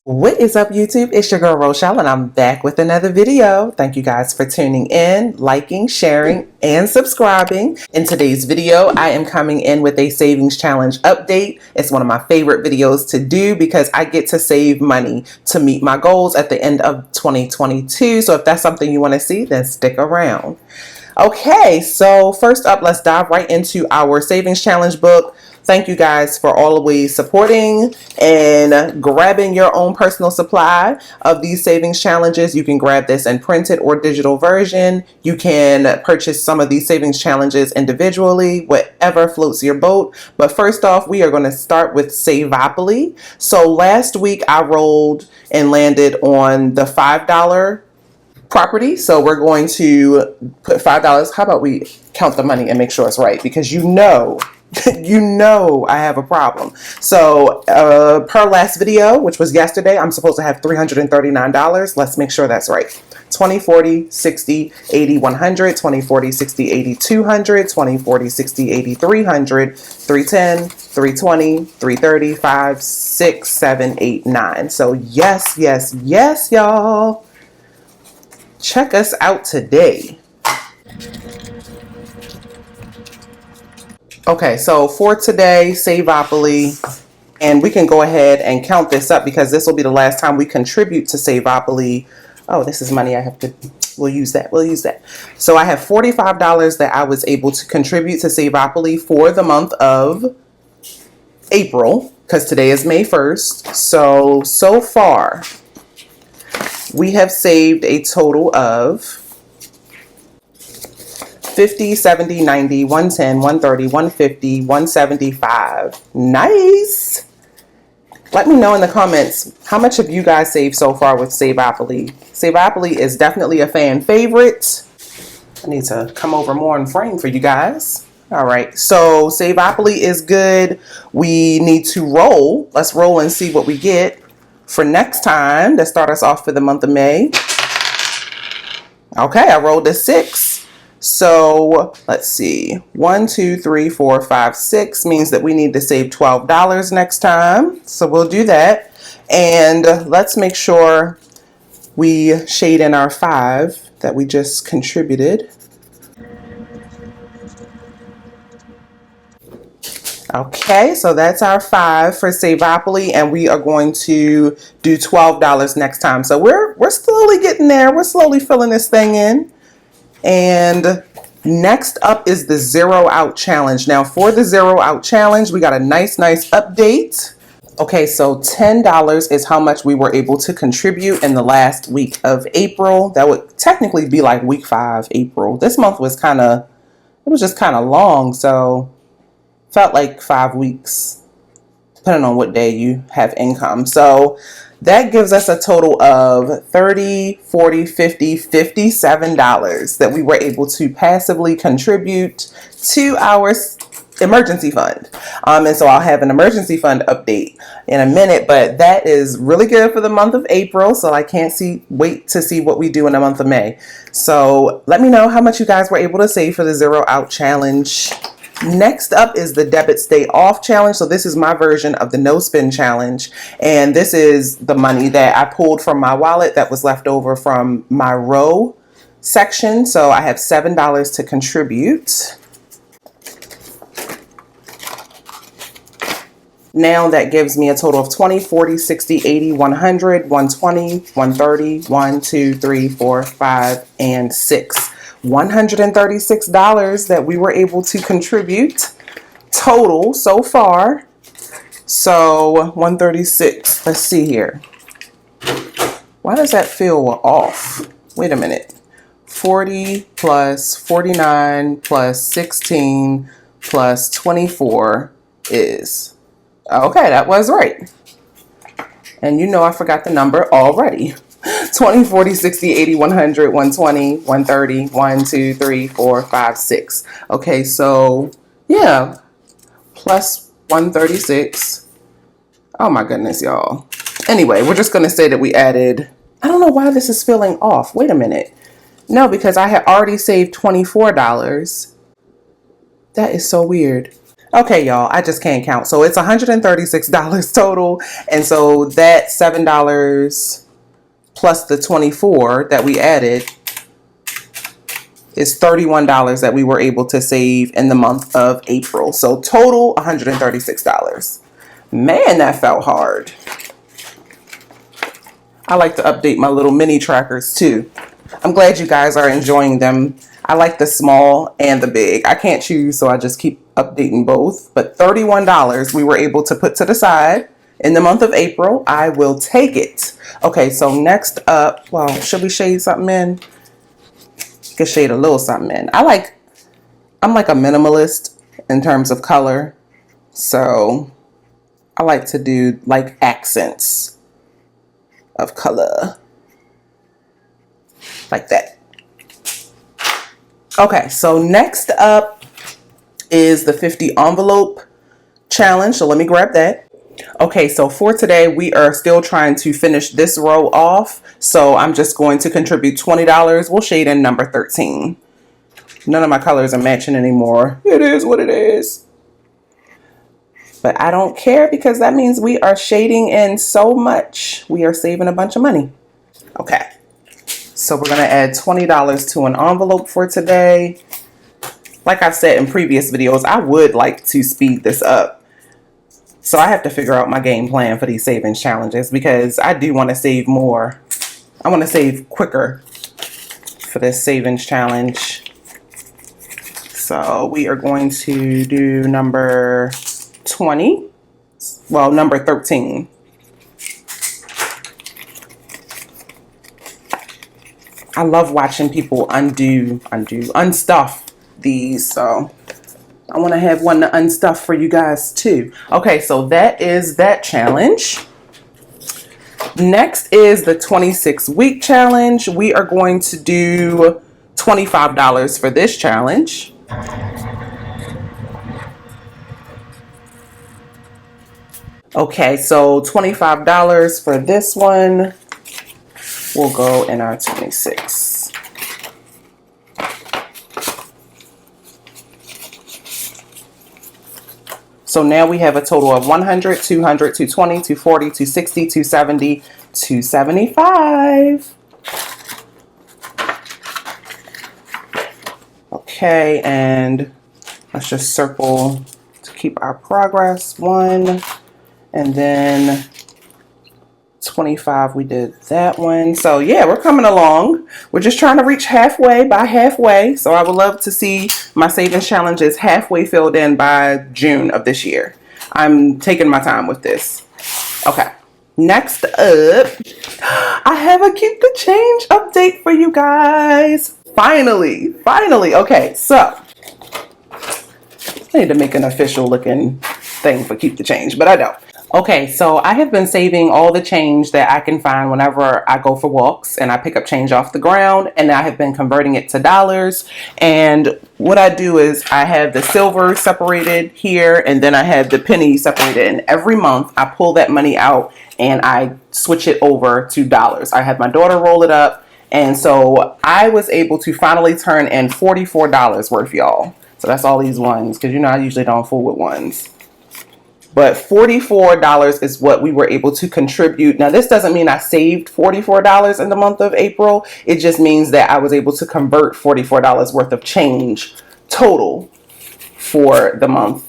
What is up, YouTube? It's your girl Rochelle and I'm back with another video. Thank you guys for tuning in, liking, sharing, and subscribing. In today's video, I am coming in with a savings challenge update. It's one of my favorite videos to do because I get to save money to meet my goals at the end of 2022. So if that's something you want to see, then stick around. Okay, so first up, let's dive right into our savings challenge book. Thank you guys for always supporting and grabbing your own personal supply of these savings challenges. You can grab this in printed or digital version. You can purchase some of these savings challenges individually, whatever floats your boat. But first off, we are going to start with Savopoly. So last week I rolled and landed on the $5 property. So we're going to put $5. How about we count the money and make sure it's right? Because you know I have a problem. So per last video, which was yesterday, I'm supposed to have $339. Let's make sure that's right. 20, 40, 60, 80, 100, 20, 40, 60, 80, 200, 20, 40, 60, 80, 300, 310, 320, 330, 5, 6, 7, 8, 9. So yes, y'all. Check us out today. Okay, so for today, Savopoly, and we can go ahead and count this up because this will be the last time we contribute to Savopoly. Oh, this is money I have to, we'll use that. So I have $45 that I was able to contribute to Savopoly for the month of April, because today is May 1st. So far, we have saved a total of 50, 70, 90, 110, 130, 150, 175. Nice. Let me know in the comments how much have you guys saved so far with Savopoly. Savopoly is definitely a fan favorite. I need to come over more in frame for you guys. All right, so Savopoly is good. We need to roll. Let's roll and see what we get for next time to start us off for the month of May. Okay, I rolled a 6. So let's see, 1, 2, 3, 4, 5, 6 means that we need to save $12 next time. So we'll do that. And let's make sure we shade in our 5 that we just contributed. Okay, so that's our 5 for Savopoly, and we are going to do $12 next time. So we're slowly getting there. We're slowly filling this thing in. And next up is the 0 out challenge. Now for the 0 out challenge, we got a nice update. Okay, so $10 is how much we were able to contribute in the last week of April. That would technically be like week 5, April. This month was just kind of long, so felt like 5 weeks, depending on what day you have income. So that gives us a total of $30, $40, $50, $57 that we were able to passively contribute to our emergency fund. And so I'll have an emergency fund update in a minute, but that is really good for the month of April. So I can't wait to see what we do in the month of May. So let me know how much you guys were able to save for the 0 out challenge. Next up is the debit stay off challenge. So this is my version of the no spend challenge. And this is the money that I pulled from my wallet that was left over from my row section. So I have $7 to contribute. Now that gives me a total of 20, 40, 60, 80, 100, 120, 130, 1, 2, 3, 4, 5, and 6. $136 that we were able to contribute total so far. So 136. Let's see here. Why does that feel off? Wait a minute. 40 plus 49 plus 16 plus 24 is... Okay, that was right. And you know I forgot the number already. 20, 40, 60, 80, 100, 120, 130, 1, 2, 3, 4, 5, 6. Okay, so yeah, plus 136. Oh my goodness, y'all. Anyway, we're just going to say that we added, I don't know why this is feeling off. Wait a minute. No, because I had already saved $24. That is so weird. Okay, y'all, I just can't count. So it's $136 total. And so that $7 plus the 24 that we added is $31 that we were able to save in the month of April. So total $136. Man, that felt hard. I like to update my little mini trackers too. I'm glad you guys are enjoying them. I like the small and the big. I can't choose, so I just keep updating both. But $31 we were able to put to the side in the month of April. I will take it. Okay, so next up, well, should we shade something in? You can shade a little something in. I'm like a minimalist in terms of color. So I like to do like accents of color. Like that. Okay, so next up is the 50 envelope challenge. So let me grab that. Okay, so for today, we are still trying to finish this row off. So I'm just going to contribute $20. We'll shade in number 13. None of my colors are matching anymore. It is what it is. But I don't care because that means we are shading in so much. We are saving a bunch of money. Okay. So we're going to add $20 to an envelope for today. Like I've said in previous videos, I would like to speed this up. So I have to figure out my game plan for these savings challenges because I do want to save more. I want to save quicker for this savings challenge. So we are going to do number 20. Well, number 13. I love watching people unstuff these. So I want to have one to unstuff for you guys too. Okay, so that is that challenge. Next is the 26-week challenge. We are going to do $25 for this challenge. Okay, so $25 for this one. We'll go in our 26. So now we have a total of 100, 200, 220, 240, 260, 270, 275. Okay, and let's just circle to keep our progress. 1, and then 25, we did that one. So yeah, we're coming along. We're just trying to reach halfway by halfway. So I would love to see my savings challenges halfway filled in by June of this year. I'm taking my time with this. Okay, next up, I have a keep the change update for you guys. Finally. Okay, so I need to make an official looking thing for keep the change, but I don't. Okay, so I have been saving all the change that I can find whenever I go for walks and I pick up change off the ground, and I have been converting it to dollars. And what I do is I have the silver separated here, and then I have the penny separated, and every month I pull that money out and I switch it over to dollars. I have my daughter roll it up, and so I was able to finally turn in $44 worth, y'all. So that's all these ones, because you know I usually don't fool with ones. But $44 is what we were able to contribute. Now, this doesn't mean I saved $44 in the month of April. It just means that I was able to convert $44 worth of change total for the month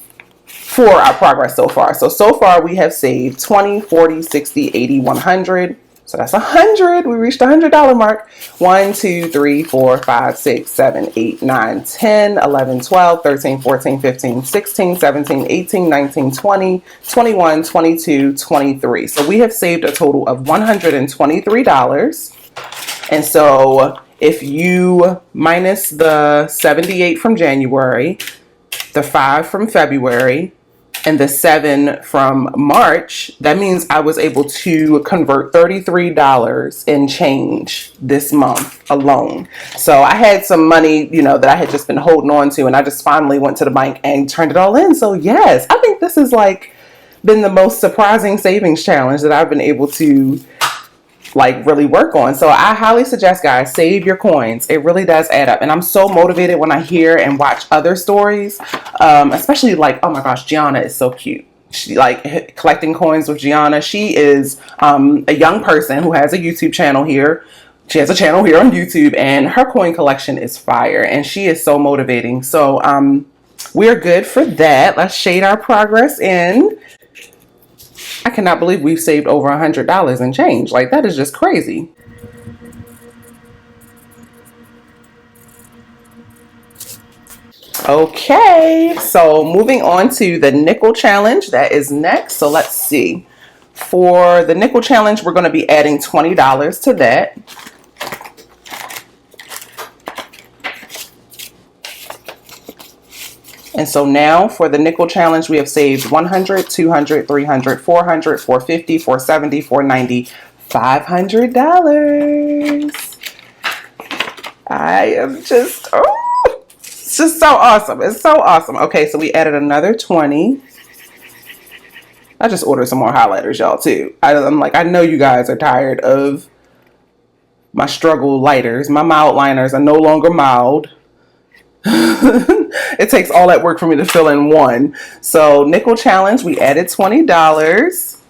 for our progress so far. So far we have saved 20, 40, 60, 80, 100. So that's 100. We reached the $100 mark. 1, 2, 3, 4, 5, 6, 7, 8, 9, 10, 11, 12, 13, 14, 15, 16, 17, 18, 19, 20, 21, 22, 23. So we have saved a total of $123. And so if you minus the 78 from January, the 5 from February, and the 7 from March, that means I was able to convert $33 in change this month alone. So I had some money, you know, that I had just been holding on to, and I just finally went to the bank and turned it all in. So yes, I think this has like been the most surprising savings challenge that I've been able to like really work on. So I highly suggest, guys, save your coins. It really does add up. And I'm so motivated when I hear and watch other stories, especially like, oh my gosh, Gianna is so cute. She like collecting coins with Gianna. She is a young person who has a YouTube channel here. She has a channel here on YouTube, and her coin collection is fire, and she is so motivating. So we're good for that. Let's shade our progress in. I cannot believe we've saved over $100 and change. Like, that is just crazy. Okay, so moving on to the nickel challenge. That is next. So let's see. For the nickel challenge, we're going to be adding $20 to that. And so now for the nickel challenge, we have saved 100, 200, 300, 400, 450, 470, 490, $500. I am just, oh, it's just so awesome. It's so awesome. Okay, so we added another 20. I just ordered some more highlighters, y'all, too. I'm like, I know you guys are tired of my struggle lighters. My mild liners are no longer mild. It takes all that work for me to fill in one. So nickel challenge, we added $20.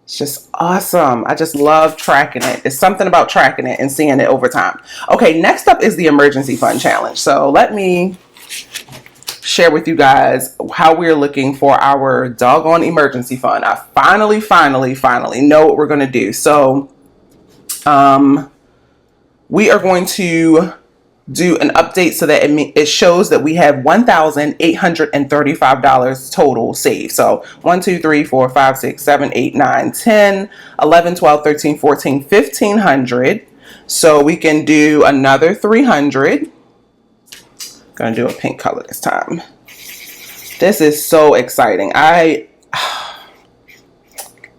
It's just awesome. I just love tracking it. It's something about tracking it and seeing it over time. Okay, next up is the emergency fund challenge. So let me share with you guys how we're looking for our doggone emergency fund. I finally know what we're going to do. So we are going to do an update so that it shows that we have $1,835 total saved. So 1, 2, 3, 4, 5, 6, 7, 8, 9, 10, 11, 12, 13, 14, 1,500. So we can do another 300. Gonna do a pink color this time. This is so exciting. We're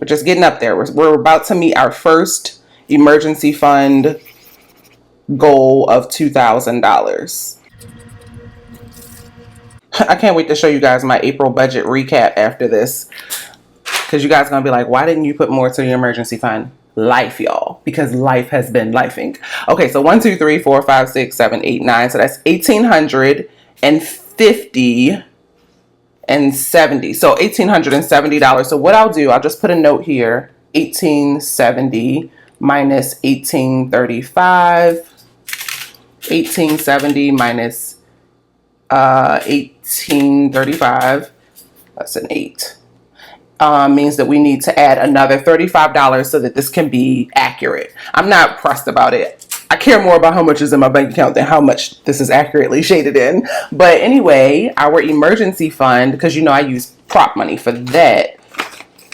just getting up there. We're about to meet our first emergency fund goal of $2,000. I can't wait to show you guys my April budget recap after this, because you guys are gonna be like, why didn't you put more to your emergency fund? Life, y'all, because life has been lifing. Okay, so 1, 2, 3, 4, 5, 6, 7, 8, 9. So that's 1,850 and 70. So $1,870. So what I'll do, I'll just put a note here: 1,870 minus 1,835. 1,870 minus 1,835, that's an 8, means that we need to add another $35 so that this can be accurate. I'm not pressed about it. I care more about how much is in my bank account than how much this is accurately shaded in. But anyway, our emergency fund, because you know I use prop money for that,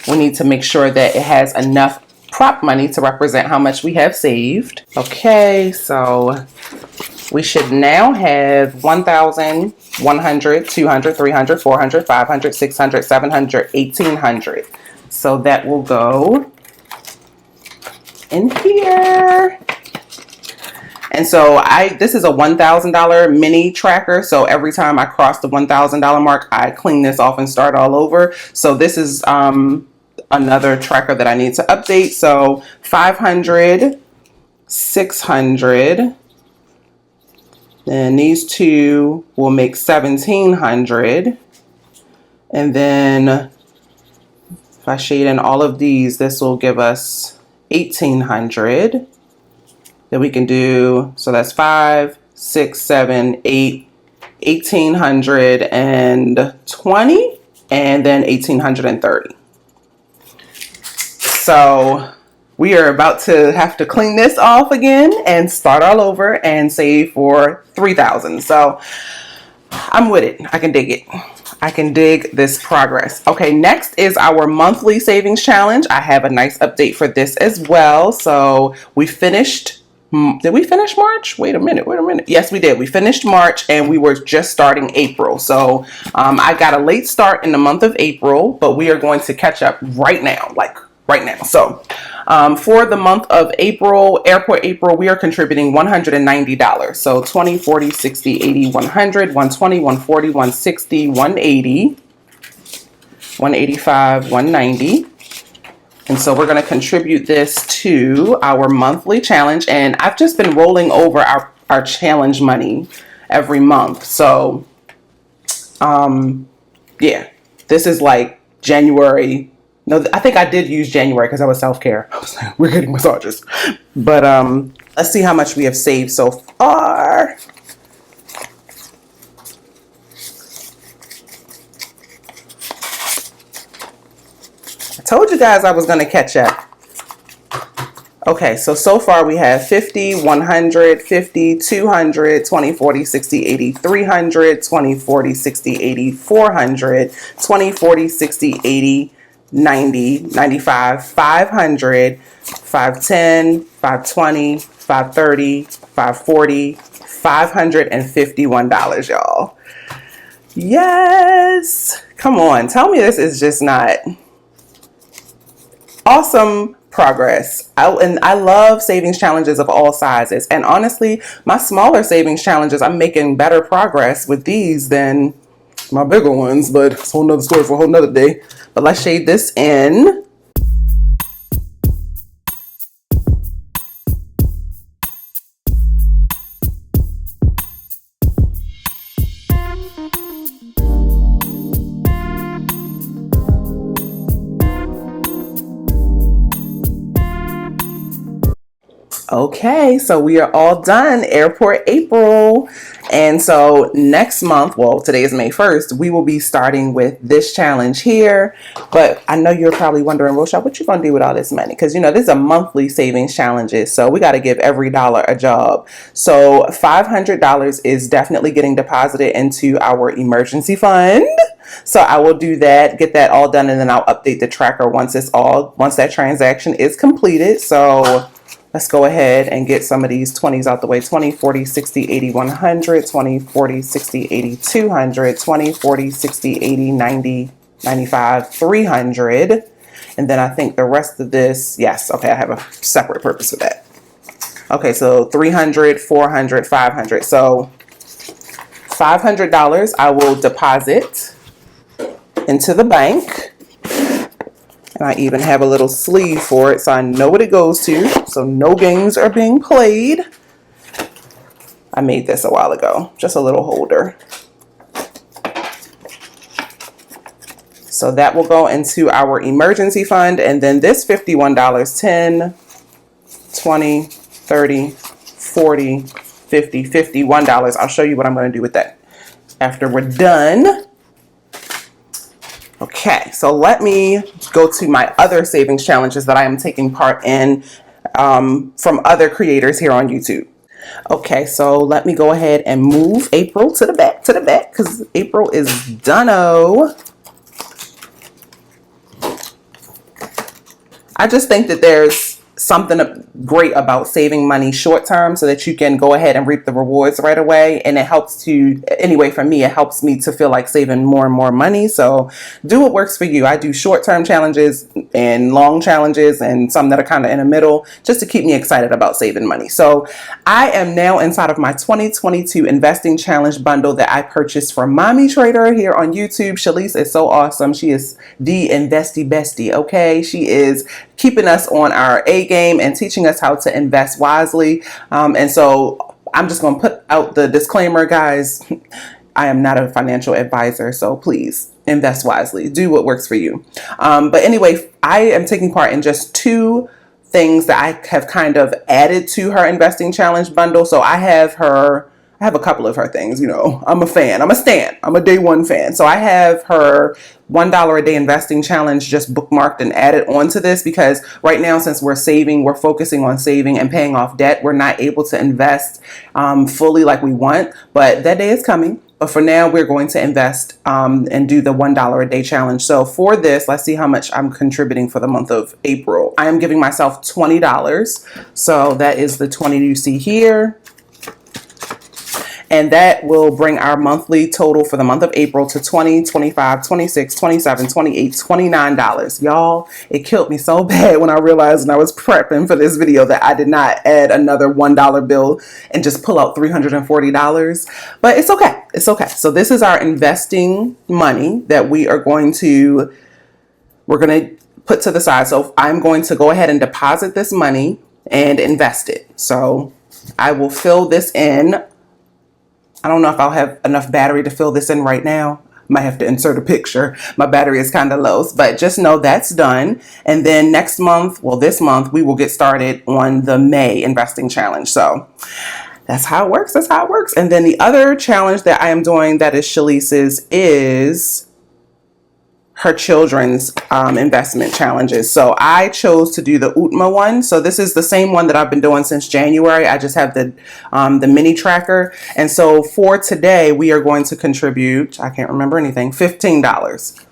we need to make sure that it has enough prop money to represent how much we have saved. Okay, so we should now have 1,000, 100, 200, 300, 400, 500, 600, 700, 1,800. So that will go in here. And so this is a $1,000 mini tracker. So every time I cross the $1,000 mark, I clean this off and start all over. So this is another tracker that I need to update. So 500, 600, then these two will make 1,700. And then if I shade in all of these, this will give us 1,800 that we can do. So that's 5, 6, 7, 8, 1,820, and then 1,830. So we are about to have to clean this off again and start all over and save for $3,000. So I'm with it. I can dig it. I can dig this progress. Okay, next is our monthly savings challenge. I have a nice update for this as well. So we finished. Did we finish March? Wait a minute. Yes, we did. We finished March and we were just starting April. So I got a late start in the month of April, but we are going to catch up right now, So for the month of April, Airport April, we are contributing $190. So 20, 40, 60, 80, 100, 120, 140, 160, 180, 185, 190. And so we're going to contribute this to our monthly challenge. And I've just been rolling over our challenge money every month. So, yeah, this is like January. No, I think I did use January because I was self-care. I was like, we're getting massages. But let's see how much we have saved so far. I told you guys I was going to catch up. Okay, so far we have 50, 100, 50, 200, 20, 40, 60, 80, 300, 20, 40, 60, 80, 400, 20, 40, 60, 80, 90, 95, 500, 510, 520, 530, 540, $551, y'all. Yes! Come on, tell me this is just not awesome progress. I love savings challenges of all sizes. And honestly, my smaller savings challenges, I'm making better progress with these than my bigger ones, but it's a whole nother story for a whole nother day. But let's shade this in. Okay, so we are all done. Airport April. And so next month, well, today is May 1st, we will be starting with this challenge here. But I know you're probably wondering, Rochelle, what you going to do with all this money? Because, you know, this is a monthly savings challenges. So we got to give every dollar a job. So $500 is definitely getting deposited into our emergency fund. So I will do that, get that all done, and then I'll update the tracker once that transaction is completed. So let's go ahead and get some of these 20s out the way. 20, 40, 60, 80, 100, 20, 40, 60, 80, 200, 20, 40, 60, 80, 90, 95, 300. And then I think the rest of this, yes, okay, I have a separate purpose for that. Okay, so 300, 400, 500. So $500 I will deposit into the bank. And I even have a little sleeve for it so I know what it goes to. So no games are being played. I made this a while ago, just a little holder. So that will go into our emergency fund. And then this $51, 10, 20, 30, 40, 50, $51. I'll show you what I'm going to do with that after we're done. Okay, so let me go to my other savings challenges that I am taking part in from other creators here on YouTube. Okay, so let me go ahead and move April to the back because April is done-o. I just think that there's something great about saving money short term so that you can go ahead and reap the rewards right away. And it helps to, anyway, for me, it helps me to feel like saving more and more money. So do what works for you. I do short term challenges and long challenges and some that are kind of in the middle just to keep me excited about saving money. So I am now inside of my 2022 investing challenge bundle that I purchased from Mommy Trader here on YouTube. Shalise is so awesome. She is the investy bestie. Okay. She is keeping us on our A game and teaching us how to invest wisely. And so I'm just going to put out the disclaimer, guys. I am not a financial advisor, so please invest wisely. Do what works for you. But anyway, I am taking part in just two things that I have kind of added to her investing challenge bundle. So I have a couple of her things, you know. I'm a fan. I'm a stan. I'm a day one fan. So I have her $1 a day investing challenge just bookmarked and added onto this because right now, since we're focusing on saving and paying off debt, we're not able to invest fully like we want. But that day is coming. But for now, we're going to invest and do the $1 a day challenge. So for this, let's see how much I'm contributing for the month of April. I am giving myself $20. So that is the 20 you see here. And that will bring our monthly total for the month of April to $20, $25, $26, $27, $28, $29. Y'all, it killed me so bad when I realized when I was prepping for this video that I did not add another $1 bill and just pull out $340. But it's okay. It's okay. So this is our investing money that we're going to put to the side. So I'm going to go ahead and deposit this money and invest it. So I will fill this in. I don't know if I'll have enough battery to fill this in right now. Might have to insert a picture. My battery is kind of low, but just know that's done. And then next month, well, this month, we will get started on the May investing challenge. So that's how it works. That's how it works. And then the other challenge that I am doing that is Shalice's is her children's investment challenges. So I chose to do the UTMA one. So this is the same one that I've been doing since January. I just have the mini tracker. And so for today, we are going to contribute, I can't remember anything, $15.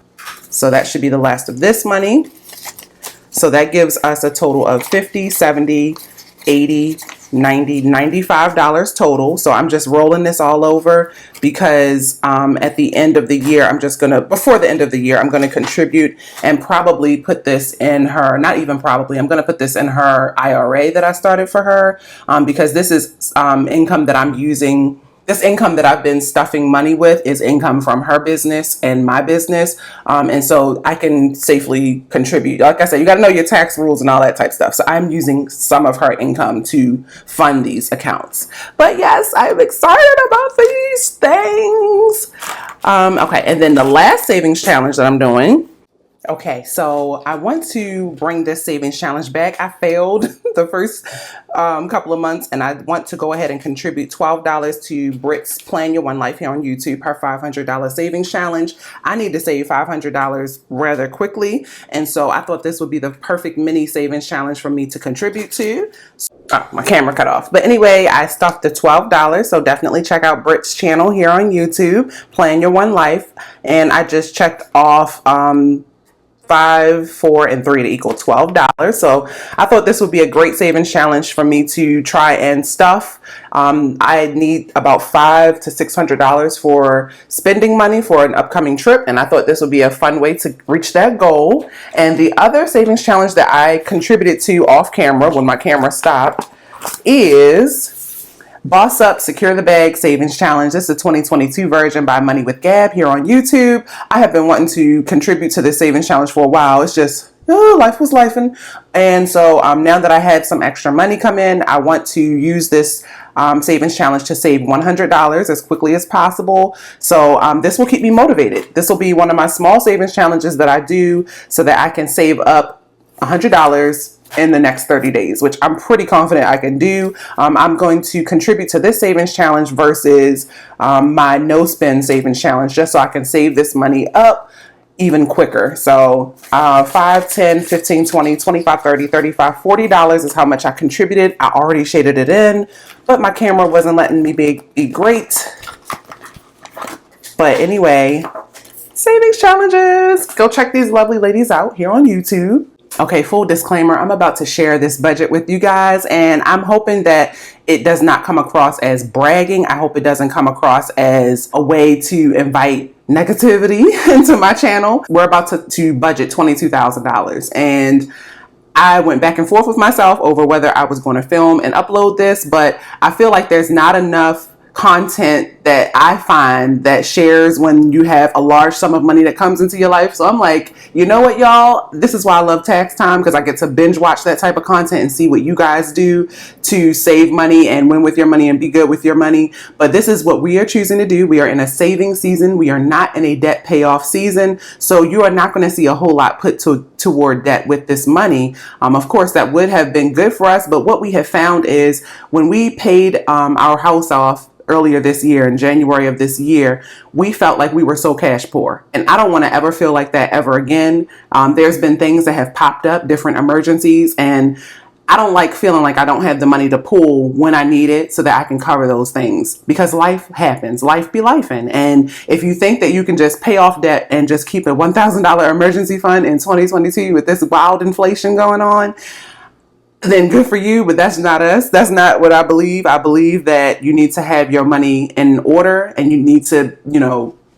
So that should be the last of this money. So that gives us a total of $50, $70, $80, $90, $95 total. So I'm just rolling this all over because at the end of the year, before the end of the year, I'm going to contribute and probably put this in her, not even probably, I'm going to put this in her IRA that I started for her because this is income that I'm using. This income that I've been stuffing money with is income from her business and my business. And so I can safely contribute. Like I said, you got to know your tax rules and all that type stuff. So I'm using some of her income to fund these accounts. But yes, I'm excited about these things. Okay, and then the last savings challenge that I'm doing. Okay, so I want to bring this savings challenge back. I failed the first couple of months, and I want to go ahead and contribute $12 to Brit's Plan Your One Life here on YouTube, her $500 savings challenge. I need to save $500 rather quickly, and so I thought this would be the perfect mini savings challenge for me to contribute to. Oh, my camera cut off. But anyway, I stuffed the $12, so definitely check out Brit's channel here on YouTube, Plan Your One Life, and I just checked off 5, 4, and 3 to equal $12. So I thought this would be a great savings challenge for me to try and stuff. I need about $500 to $600 for spending money for an upcoming trip, and I thought this would be a fun way to reach that goal. And the other savings challenge that I contributed to off camera when my camera stopped is Boss Up, Secure the Bag Savings Challenge. This is a 2022 version by Money with Gab here on YouTube. I have been wanting to contribute to this savings challenge for a while. It's just, life was lifing. And so now that I had some extra money come in, I want to use this savings challenge to save $100 as quickly as possible. So this will keep me motivated. This will be one of my small savings challenges that I do so that I can save up $100 in the next 30 days, which I'm pretty confident I can do. I'm going to contribute to this savings challenge versus my no spend savings challenge, just so I can save this money up even quicker. So 5, 10, 15, 20, 25, 30, 35, $40 is how much I contributed. I already shaded it in, but my camera wasn't letting me be great. But anyway, savings challenges. Go check these lovely ladies out here on YouTube. Okay, full disclaimer, I'm about to share this budget with you guys, and I'm hoping that it does not come across as bragging. I hope it doesn't come across as a way to invite negativity into my channel. We're about to budget $22,000, and I went back and forth with myself over whether I was going to film and upload this, but I feel like there's not enough content that I find that shares when you have a large sum of money that comes into your life. So I'm like, you know what, y'all? This is why I love tax time, because I get to binge watch that type of content and see what you guys do to save money and win with your money and be good with your money. But this is what we are choosing to do. We are in a saving season. We are not in a debt payoff season. So you are not going to see a whole lot put toward debt with this money. Of course, that would have been good for us. But what we have found is when we paid our house off earlier this year, in January of this year, we felt like we were so cash poor. And I don't want to ever feel like that ever again. There's been things that have popped up, different emergencies, and I don't like feeling like I don't have the money to pull when I need it so that I can cover those things, because life happens. Life be lifing. And if you think that you can just pay off debt and just keep a $1,000 emergency fund in 2022 with this wild inflation going on, then good for you, but that's not us. That's not what I believe. I believe that you need to have your money in order, and you need to,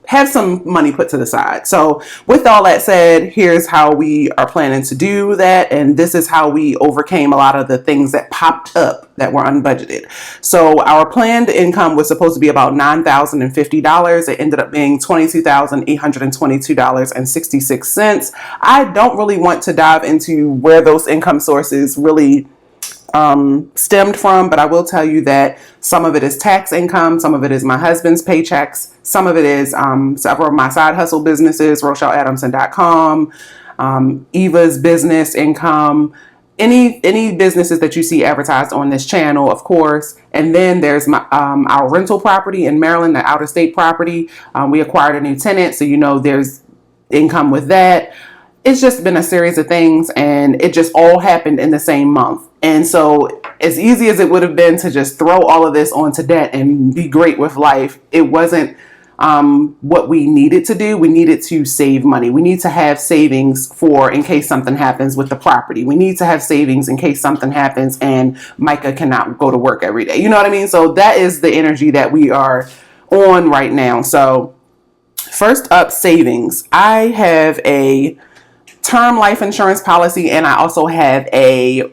have some money put to the side. So with all that said, here's how we are planning to do that. And this is how we overcame a lot of the things that popped up that were unbudgeted. So our planned income was supposed to be about $9,050. It ended up being $22,822.66. I don't really want to dive into where those income sources really stemmed from, but I will tell you that some of it is tax income, some of it is my husband's paychecks, some of it is several of my side hustle businesses, RochelleAdamson.com, Eva's business income, any businesses that you see advertised on this channel, of course. And then there's my our rental property in Maryland, the out of state property. We acquired a new tenant, so there's income with that. It's just been a series of things, and it just all happened in the same month. And so as easy as it would have been to just throw all of this onto debt and be great with life, it wasn't what we needed to do. We needed to save money. We need to have savings for in case something happens with the property. We need to have savings in case something happens and Micah cannot go to work every day. You know what I mean? So that is the energy that we are on right now. So first up, savings. I have a term life insurance policy, and I also have a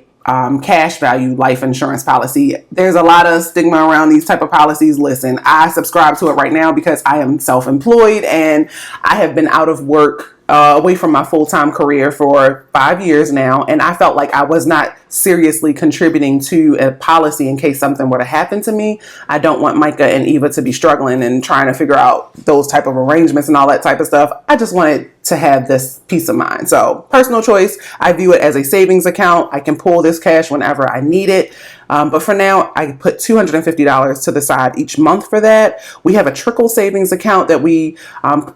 cash value life insurance policy. There's a lot of stigma around these type of policies. Listen, I subscribe to it right now because I am self-employed and I have been out of work away from my full-time career for 5 years now, and I felt like I was not seriously contributing to a policy in case something were to happen to me. I don't want Micah and Eva to be struggling and trying to figure out those type of arrangements and all that type of stuff. I just wanted to have this peace of mind. So personal choice, I view it as a savings account. I can pull this cash whenever I need it. But for now, I put $250 to the side each month for that. We have a trickle savings account that we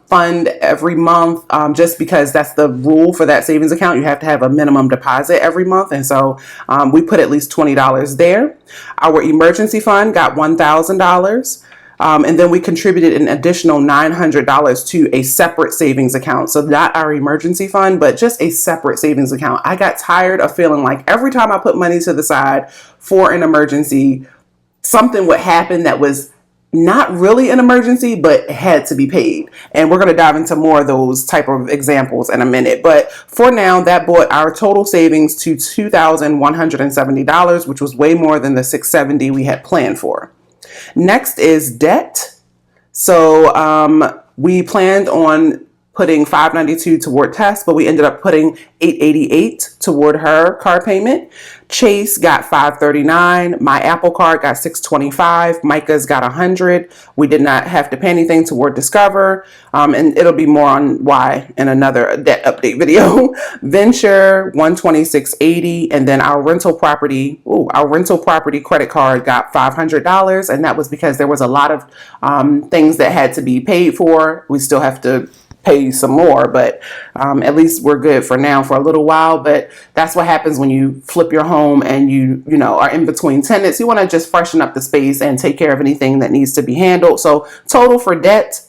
fund every month just because that's the rule for that savings account. You have to have a minimum deposit every month. And so we put at least $20 there. Our emergency fund got $1,000. And then we contributed an additional $900 to a separate savings account. So not our emergency fund, but just a separate savings account. I got tired of feeling like every time I put money to the side for an emergency, something would happen that was not really an emergency, but had to be paid. And we're going to dive into more of those type of examples in a minute. But for now, that brought our total savings to $2,170, which was way more than the $670 we had planned for. Next is debt. So we planned on putting $592 toward Tess, but we ended up putting $888 toward her car payment. Chase got $539. My Apple Card got $625. Micah's got $100. We did not have to pay anything toward Discover, and it'll be more on why in another debt update video. Venture $126.80, and then our rental property credit card got $500, and that was because there was a lot of things that had to be paid for. We still have to pay some more, but at least we're good for now for a little while. But that's what happens when you flip your home and you are in between tenants. You want to just freshen up the space and take care of anything that needs to be handled. So total for debt,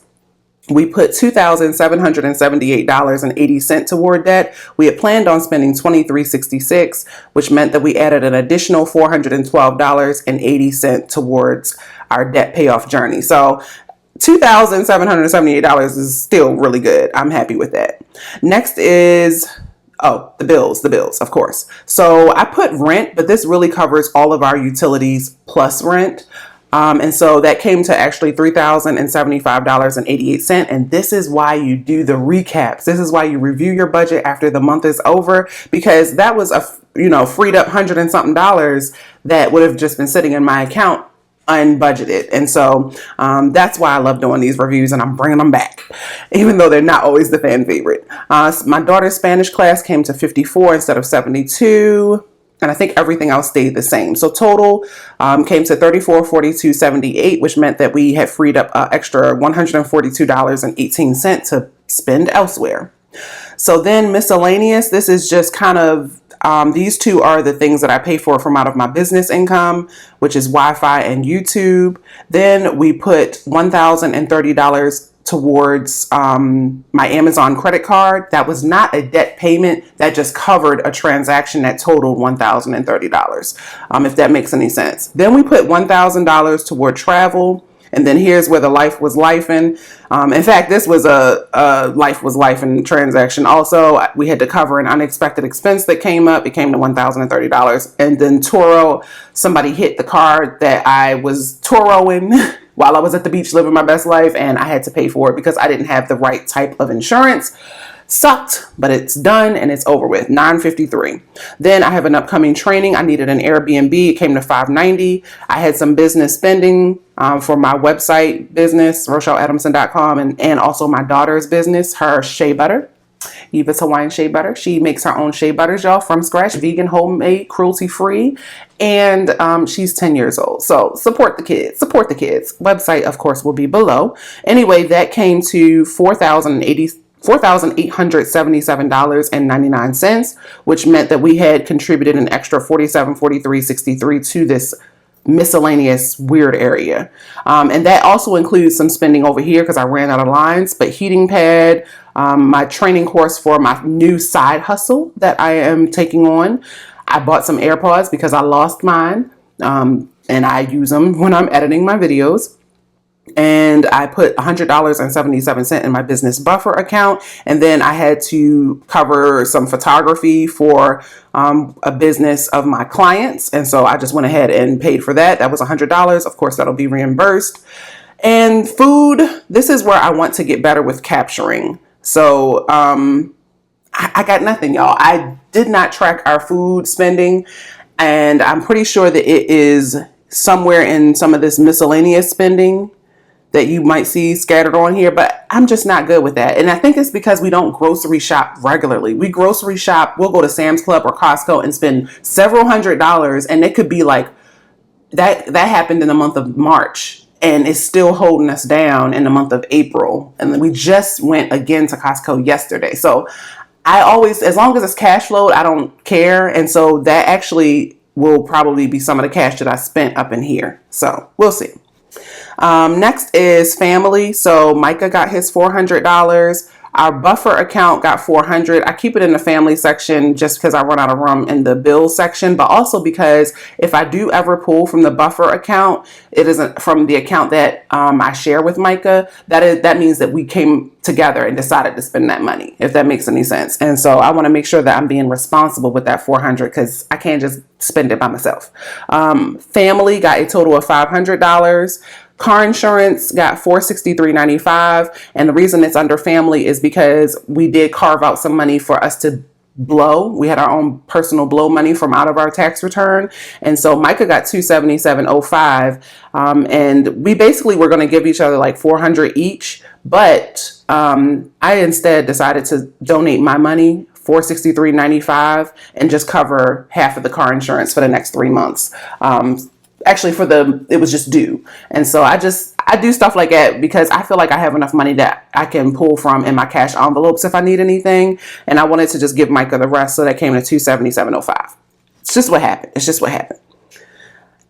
we put $2,778.80 toward debt. We had planned on spending $2,366, which meant that we added an additional $412.80 towards our debt payoff journey. So $2,778 is still really good. I'm happy with that. Next is, the bills, of course. So I put rent, but this really covers all of our utilities plus rent. And so that came to actually $3,075.88. And this is why you do the recaps. This is why you review your budget after the month is over, because that was freed up $100 and something that would have just been sitting in my account unbudgeted. And so that's why I love doing these reviews, and I'm bringing them back, even though they're not always the fan favorite. My daughter's Spanish class came to 54 instead of 72. And I think everything else stayed the same. So total came to $3442.78, which meant that we had freed up extra $142.18 to spend elsewhere. So then miscellaneous, this is just kind of, these two are the things that I pay for from out of my business income, which is Wi-Fi and YouTube. Then we put $1,030 towards my Amazon credit card. That was not a debt payment. That just covered a transaction that totaled $1,030, if that makes any sense. Then we put $1,000 toward travel. And then here's where the life was lifing. In fact, this was a life was lifing transaction. Also, we had to cover an unexpected expense that came up. It came to $1,030. And then Toro, somebody hit the car that I was Toroing while I was at the beach living my best life, and I had to pay for it because I didn't have the right type of insurance. Sucked, but it's done and it's over with. $953. Then I have an upcoming training. I needed an Airbnb. It came to $590. I had some business spending for my website business, RochelleAdamson.com, and also my daughter's business, her shea butter. Eva's Hawaiian Shea Butter. She makes her own shea butters, y'all, from scratch, vegan, homemade, cruelty-free, and she's 10 years old. So support the kids. Support the kids. Website, of course, will be below. Anyway, that came to $4,877.99, which meant that we had contributed an extra $47.43.63 to this miscellaneous weird area. And that also includes some spending over here because I ran out of lines, but heating pad, my training course for my new side hustle that I am taking on. I bought some AirPods because I lost mine, and I use them when I'm editing my videos. And I put $100.77 in my business buffer account. And then I had to cover some photography for a business of my clients. And so I just went ahead and paid for that. That was $100. Of course, that'll be reimbursed. And food, this is where I want to get better with capturing. So I got nothing, y'all. I did not track our food spending. And I'm pretty sure that it is somewhere in some of this miscellaneous spending that you might see scattered on here, but I'm just not good with that. And I think it's because we don't grocery shop regularly. We grocery shop, we'll go to Sam's Club or Costco and spend several $100s, and it could be like that happened in the month of March and it's still holding us down in the month of April. And then we just went again to Costco yesterday. So I always, as long as it's cash flowed, I don't care. And so that actually will probably be some of the cash that I spent up in here. So we'll see. Next is family. So Micah got his $400. Our buffer account got $400. I keep it in the family section just because I run out of room in the bills section, but also because if I do ever pull from the buffer account, it isn't from the account that I share with Micah. That means that we came together and decided to spend that money, if that makes any sense. And so I want to make sure that I'm being responsible with that $400 because I can't just spend it by myself. Family got a total of $500. Car insurance got $463.95, and the reason it's under family is because we did carve out some money for us to blow. We had our own personal blow money from out of our tax return, and so Micah got $277.05, and we basically were going to give each other like $400 each, but I instead decided to donate my money, $463.95, and just cover half of the car insurance for the next 3 months. Actually, it was just due. And so I do stuff like that because I feel like I have enough money that I can pull from in my cash envelopes if I need anything. And I wanted to just give Micah the rest. So that came to $277.05. It's just what happened. It's just what happened.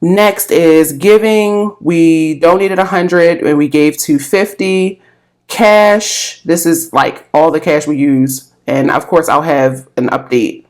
Next is giving. We donated $100 and we gave $250. Cash. This is like all the cash we use. And of course, I'll have an update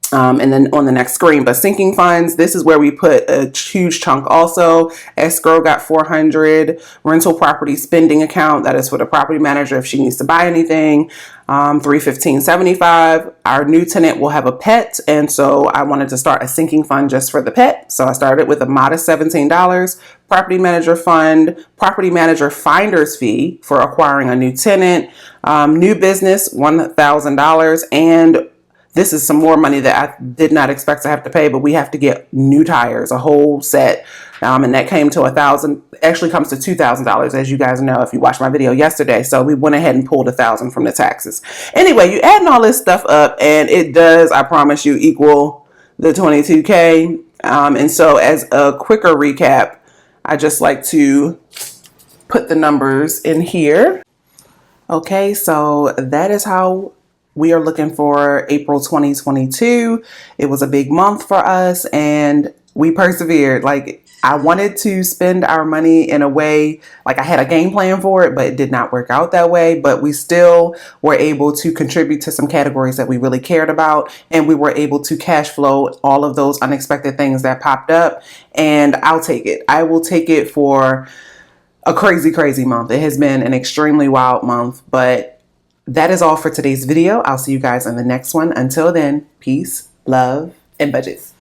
and then on the next screen. But sinking funds, this is where we put a huge chunk also. Escrow got $400. Rental property spending account, that is for the property manager if she needs to buy anything. $315.75. Our new tenant will have a pet, and so I wanted to start a sinking fund just for the pet. So I started with a modest $17. Property manager fund, property manager finder's fee for acquiring a new tenant, new business $1,000, and this is some more money that I did not expect to have to pay, but we have to get new tires, a whole set. And that came to $1,000, actually comes to $2,000, as you guys know, if you watched my video yesterday. So we went ahead and pulled $1,000 from the taxes. Anyway, you adding all this stuff up and it does, I promise you, equal the $22K. And so as a quicker recap, I just like to put the numbers in here. Okay, so that is how we are looking for April 2022. It was a big month for us and we persevered. Like, I wanted to spend our money in a way, like I had a game plan for it, but it did not work out that way. But we still were able to contribute to some categories that we really cared about. And we were able to cash flow all of those unexpected things that popped up. And I'll take it. I will take it for a crazy, crazy month. It has been an extremely wild month, but that is all for today's video. I'll see you guys in the next one. Until then, peace, love, and budgets.